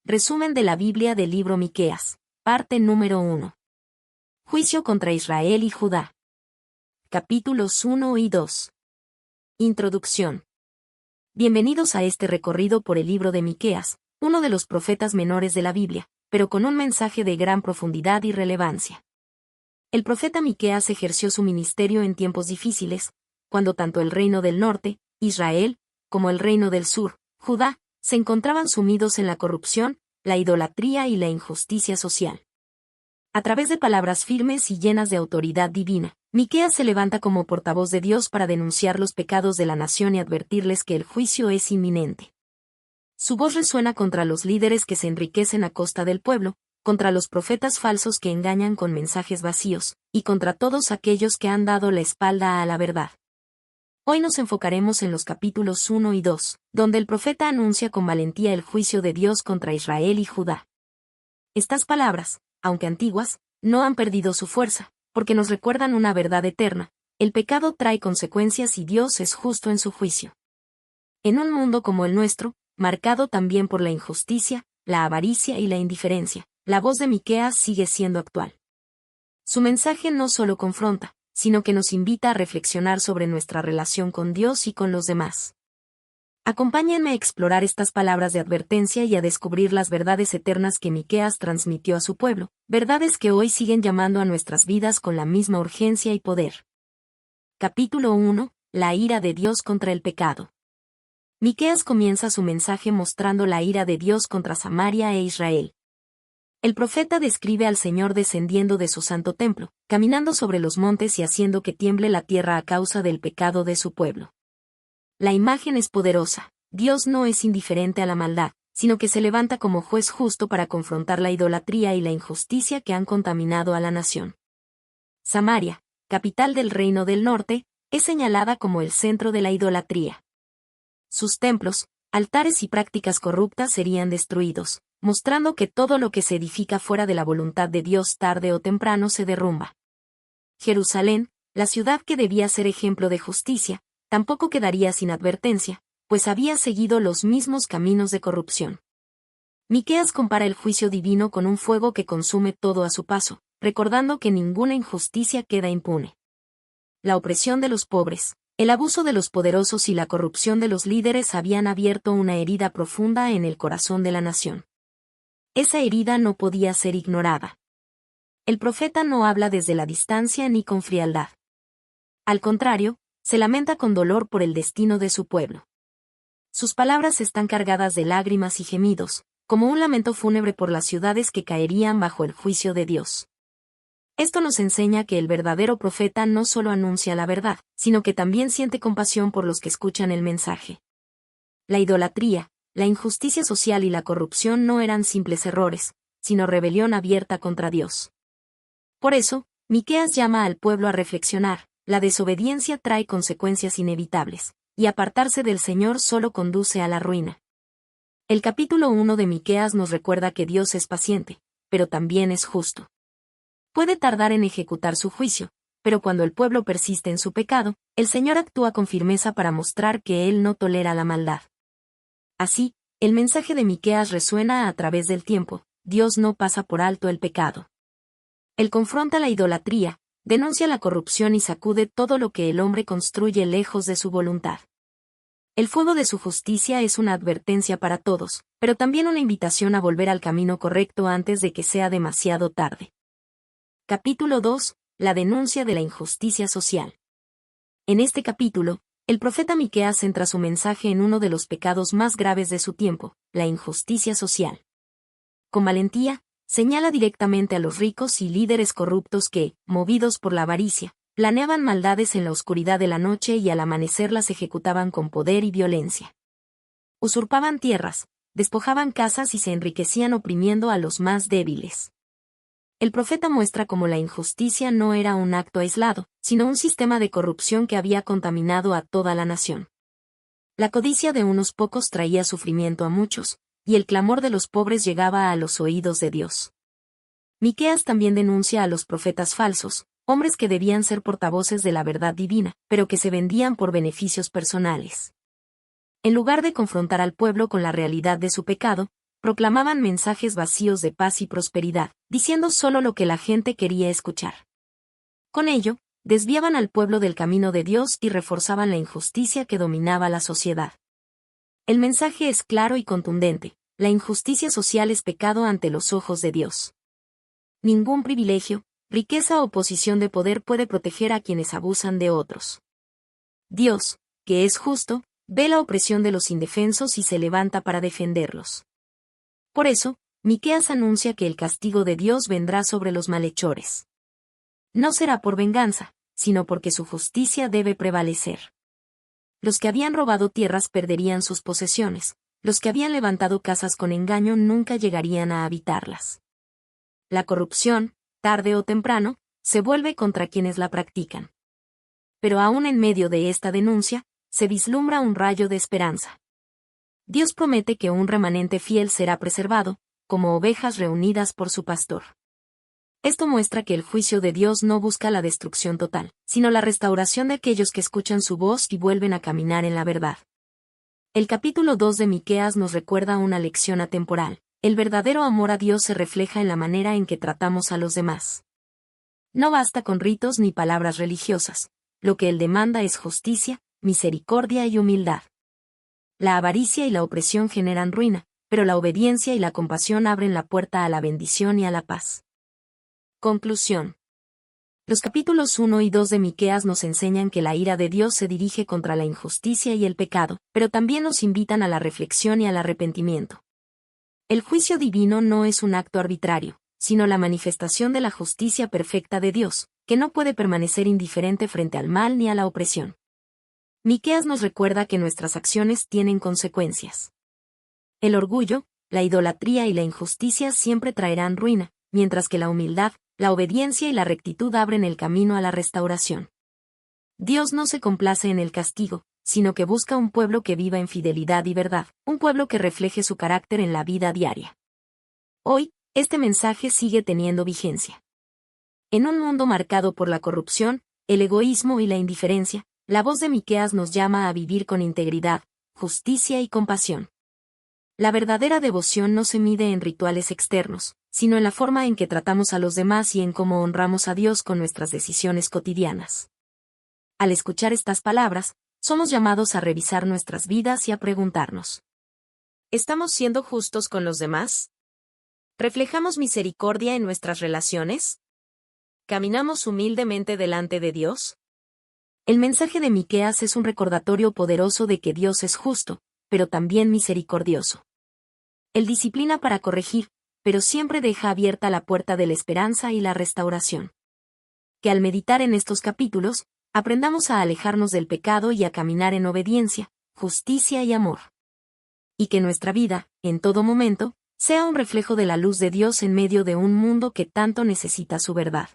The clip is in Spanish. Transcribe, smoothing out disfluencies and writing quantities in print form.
Resumen de la Biblia del libro Miqueas. Parte número 1. Juicio contra Israel y Judá. Capítulos 1 y 2. Introducción. Bienvenidos a este recorrido por el libro de Miqueas, uno de los profetas menores de la Biblia, pero con un mensaje de gran profundidad y relevancia. El profeta Miqueas ejerció su ministerio en tiempos difíciles, cuando tanto el reino del norte, Israel, como el reino del sur, Judá, se encontraban sumidos en la corrupción, la idolatría y la injusticia social. A través de palabras firmes y llenas de autoridad divina, Miqueas se levanta como portavoz de Dios para denunciar los pecados de la nación y advertirles que el juicio es inminente. Su voz resuena contra los líderes que se enriquecen a costa del pueblo, contra los profetas falsos que engañan con mensajes vacíos, y contra todos aquellos que han dado la espalda a la verdad. Hoy nos enfocaremos en los capítulos 1 y 2, donde el profeta anuncia con valentía el juicio de Dios contra Israel y Judá. Estas palabras, aunque antiguas, no han perdido su fuerza, porque nos recuerdan una verdad eterna: el pecado trae consecuencias y Dios es justo en su juicio. En un mundo como el nuestro, marcado también por la injusticia, la avaricia y la indiferencia, la voz de Miqueas sigue siendo actual. Su mensaje no solo confronta, sino que nos invita a reflexionar sobre nuestra relación con Dios y con los demás. Acompáñenme a explorar estas palabras de advertencia y a descubrir las verdades eternas que Miqueas transmitió a su pueblo, verdades que hoy siguen llamando a nuestras vidas con la misma urgencia y poder. Capítulo 1. La ira de Dios contra el pecado. Miqueas comienza su mensaje mostrando la ira de Dios contra Samaria e Israel. El profeta describe al Señor descendiendo de su santo templo, caminando sobre los montes y haciendo que tiemble la tierra a causa del pecado de su pueblo. La imagen es poderosa. Dios no es indiferente a la maldad, sino que se levanta como juez justo para confrontar la idolatría y la injusticia que han contaminado a la nación. Samaria, capital del reino del norte, es señalada como el centro de la idolatría. Sus templos, altares y prácticas corruptas serían destruidos, mostrando que todo lo que se edifica fuera de la voluntad de Dios tarde o temprano se derrumba. Jerusalén, la ciudad que debía ser ejemplo de justicia, tampoco quedaría sin advertencia, pues había seguido los mismos caminos de corrupción. Miqueas compara el juicio divino con un fuego que consume todo a su paso, recordando que ninguna injusticia queda impune. La opresión de los pobres, el abuso de los poderosos y la corrupción de los líderes habían abierto una herida profunda en el corazón de la nación. Esa herida no podía ser ignorada. El profeta no habla desde la distancia ni con frialdad. Al contrario, se lamenta con dolor por el destino de su pueblo. Sus palabras están cargadas de lágrimas y gemidos, como un lamento fúnebre por las ciudades que caerían bajo el juicio de Dios. Esto nos enseña que el verdadero profeta no solo anuncia la verdad, sino que también siente compasión por los que escuchan el mensaje. La idolatría, la injusticia social y la corrupción no eran simples errores, sino rebelión abierta contra Dios. Por eso, Miqueas llama al pueblo a reflexionar: la desobediencia trae consecuencias inevitables, y apartarse del Señor solo conduce a la ruina. El capítulo 1 de Miqueas nos recuerda que Dios es paciente, pero también es justo. Puede tardar en ejecutar su juicio, pero cuando el pueblo persiste en su pecado, el Señor actúa con firmeza para mostrar que Él no tolera la maldad. Así, el mensaje de Miqueas resuena a través del tiempo: Dios no pasa por alto el pecado. Él confronta la idolatría, denuncia la corrupción y sacude todo lo que el hombre construye lejos de su voluntad. El fuego de su justicia es una advertencia para todos, pero también una invitación a volver al camino correcto antes de que sea demasiado tarde. Capítulo 2. La denuncia de la injusticia social. En este capítulo, el profeta Miqueas centra su mensaje en uno de los pecados más graves de su tiempo: la injusticia social. Con valentía, señala directamente a los ricos y líderes corruptos que, movidos por la avaricia, planeaban maldades en la oscuridad de la noche y al amanecer las ejecutaban con poder y violencia. Usurpaban tierras, despojaban casas y se enriquecían oprimiendo a los más débiles. El profeta muestra cómo la injusticia no era un acto aislado, sino un sistema de corrupción que había contaminado a toda la nación. La codicia de unos pocos traía sufrimiento a muchos, y el clamor de los pobres llegaba a los oídos de Dios. Miqueas también denuncia a los profetas falsos, hombres que debían ser portavoces de la verdad divina, pero que se vendían por beneficios personales. En lugar de confrontar al pueblo con la realidad de su pecado, proclamaban mensajes vacíos de paz y prosperidad, diciendo solo lo que la gente quería escuchar. Con ello, desviaban al pueblo del camino de Dios y reforzaban la injusticia que dominaba la sociedad. El mensaje es claro y contundente: la injusticia social es pecado ante los ojos de Dios. Ningún privilegio, riqueza o posición de poder puede proteger a quienes abusan de otros. Dios, que es justo, ve la opresión de los indefensos y se levanta para defenderlos. Por eso, Miqueas anuncia que el castigo de Dios vendrá sobre los malhechores. No será por venganza, sino porque su justicia debe prevalecer. Los que habían robado tierras perderían sus posesiones, los que habían levantado casas con engaño nunca llegarían a habitarlas. La corrupción, tarde o temprano, se vuelve contra quienes la practican. Pero aún en medio de esta denuncia, se vislumbra un rayo de esperanza. Dios promete que un remanente fiel será preservado, como ovejas reunidas por su pastor. Esto muestra que el juicio de Dios no busca la destrucción total, sino la restauración de aquellos que escuchan su voz y vuelven a caminar en la verdad. El capítulo 2 de Miqueas nos recuerda una lección atemporal: el verdadero amor a Dios se refleja en la manera en que tratamos a los demás. No basta con ritos ni palabras religiosas, lo que Él demanda es justicia, misericordia y humildad. La avaricia y la opresión generan ruina, pero la obediencia y la compasión abren la puerta a la bendición y a la paz. Conclusión. Los capítulos 1 y 2 de Miqueas nos enseñan que la ira de Dios se dirige contra la injusticia y el pecado, pero también nos invitan a la reflexión y al arrepentimiento. El juicio divino no es un acto arbitrario, sino la manifestación de la justicia perfecta de Dios, que no puede permanecer indiferente frente al mal ni a la opresión. Miqueas nos recuerda que nuestras acciones tienen consecuencias. El orgullo, la idolatría y la injusticia siempre traerán ruina, mientras que la humildad, la obediencia y la rectitud abren el camino a la restauración. Dios no se complace en el castigo, sino que busca un pueblo que viva en fidelidad y verdad, un pueblo que refleje su carácter en la vida diaria. Hoy, este mensaje sigue teniendo vigencia. En un mundo marcado por la corrupción, el egoísmo y la indiferencia, la voz de Miqueas nos llama a vivir con integridad, justicia y compasión. La verdadera devoción no se mide en rituales externos, sino en la forma en que tratamos a los demás y en cómo honramos a Dios con nuestras decisiones cotidianas. Al escuchar estas palabras, somos llamados a revisar nuestras vidas y a preguntarnos: ¿estamos siendo justos con los demás? ¿Reflejamos misericordia en nuestras relaciones? ¿Caminamos humildemente delante de Dios? El mensaje de Miqueas es un recordatorio poderoso de que Dios es justo, pero también misericordioso. Él disciplina para corregir, pero siempre deja abierta la puerta de la esperanza y la restauración. Que al meditar en estos capítulos, aprendamos a alejarnos del pecado y a caminar en obediencia, justicia y amor. Y que nuestra vida, en todo momento, sea un reflejo de la luz de Dios en medio de un mundo que tanto necesita su verdad.